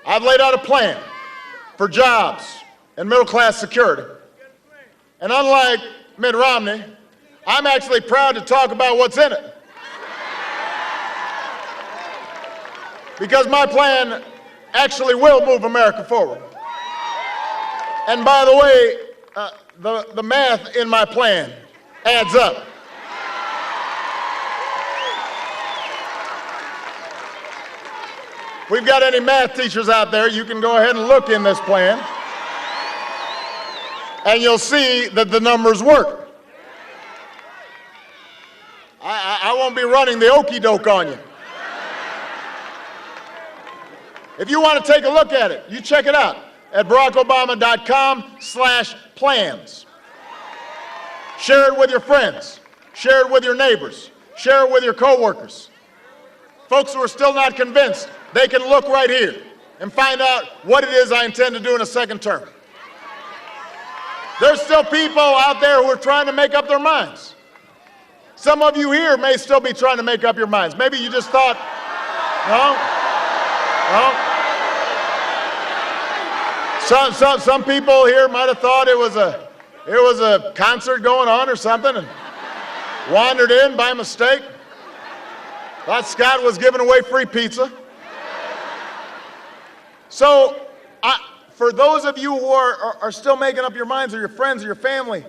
I've laid out a plan for jobs and middle-class security. And unlike Mitt Romney, I'm actually proud to talk about what's in it. Because my plan actually will move America forward. And by the way, the math in my plan adds up. If we've got any math teachers out there, you can go ahead and look in this plan, and you'll see that the numbers work. I won't be running the okey doke on you. If you want to take a look at it, you check it out at barackobama.com/plans. Share it with your friends. Share it with your neighbors. Share it with your coworkers. Folks who are still not convinced, they can look right here and find out what it is I intend to do in a second term. There's still people out there who are trying to make up their minds. Some of you here may still be trying to make up your minds. Maybe you just thought, no. Some people here might have thought it was a concert going on or something and wandered in by mistake. Thought Scott was giving away free pizza. So, for those of you who are still making up your minds, or your friends or your family,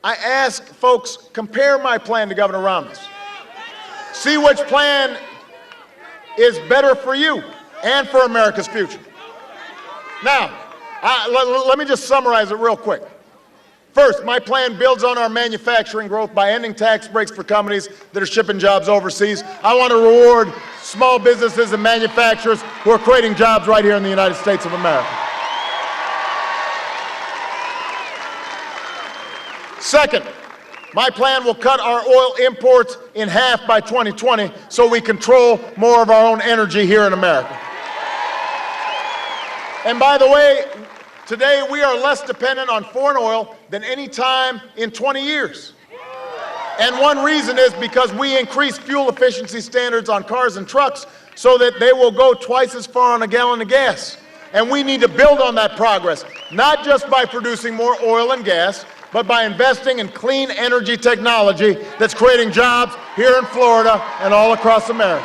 I ask folks, compare my plan to Governor Romney's. See which plan is better for you and for America's future. Now, let me just summarize it real quick. First, my plan builds on our manufacturing growth by ending tax breaks for companies that are shipping jobs overseas. I want to reward small businesses and manufacturers who are creating jobs right here in the United States of America. Second, my plan will cut our oil imports in half by 2020 so we control more of our own energy here in America. And by the way, today we are less dependent on foreign oil than any time in 20 years. And one reason is because we increased fuel efficiency standards on cars and trucks so that they will go twice as far on a gallon of gas. And we need to build on that progress, not just by producing more oil and gas, but by investing in clean energy technology that's creating jobs here in Florida and all across America.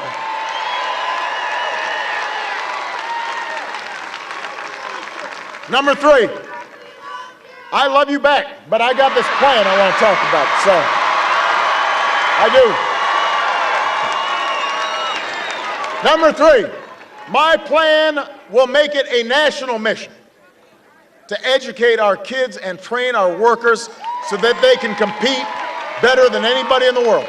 Number three, I love you back, but I got this plan I want to talk about, so I do. Number three, my plan will make it a national mission to educate our kids and train our workers so that they can compete better than anybody in the world.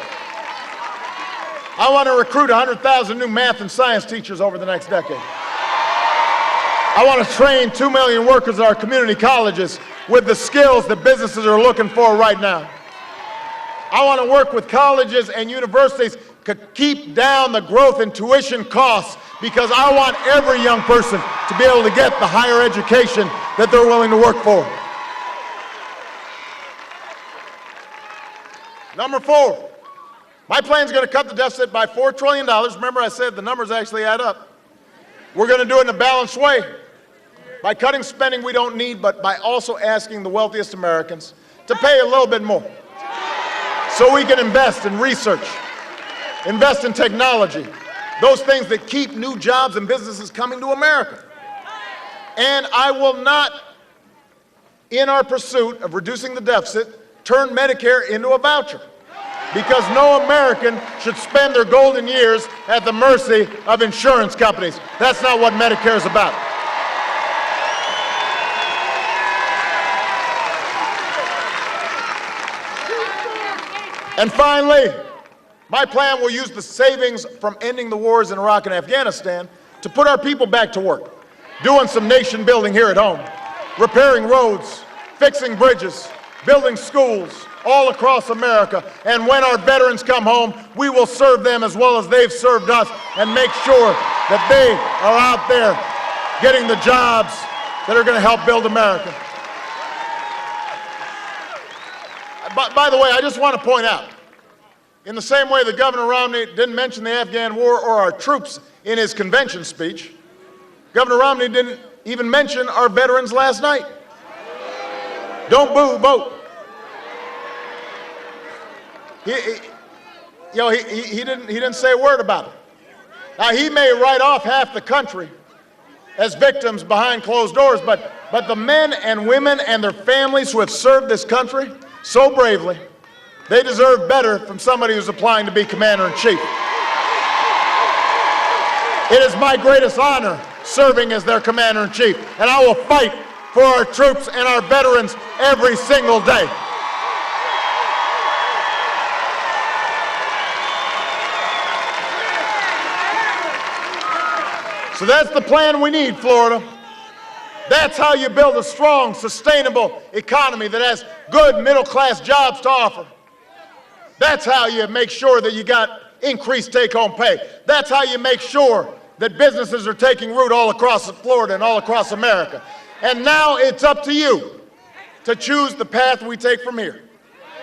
I want to recruit 100,000 new math and science teachers over the next decade. I want to train 2 million workers at our community colleges with the skills that businesses are looking for right now. I want to work with colleges and universities to keep down the growth in tuition costs, because I want every young person to be able to get the higher education that they're willing to work for. Number four, my plan is going to cut the deficit by $4 trillion. Remember, I said the numbers actually add up. We're going to do it in a balanced way, by cutting spending we don't need, but by also asking the wealthiest Americans to pay a little bit more so we can invest in research, invest in technology, those things that keep new jobs and businesses coming to America. And I will not, in our pursuit of reducing the deficit, turn Medicare into a voucher, because no American should spend their golden years at the mercy of insurance companies. That's not what Medicare is about. And finally, my plan will use the savings from ending the wars in Iraq and Afghanistan to put our people back to work, doing some nation building here at home, repairing roads, fixing bridges, building schools all across America. And when our veterans come home, we will serve them as well as they've served us, and make sure that they are out there getting the jobs that are going to help build America. By the way, I just want to point out, in the same way that Governor Romney didn't mention the Afghan war or our troops in his convention speech, Governor Romney didn't even mention our veterans last night. Don't boo, vote. He didn't say a word about it. Now, he may write off half the country as victims behind closed doors, but the men and women and their families who have served this country so bravely, they deserve better from somebody who's applying to be commander-in-chief. It is my greatest honor serving as their commander-in-chief, and I will fight for our troops and our veterans every single day. So that's the plan we need, Florida. That's how you build a strong, sustainable economy that has good middle-class jobs to offer. That's how you make sure that you got increased take-home pay. That's how you make sure that businesses are taking root all across Florida and all across America. And now it's up to you to choose the path we take from here.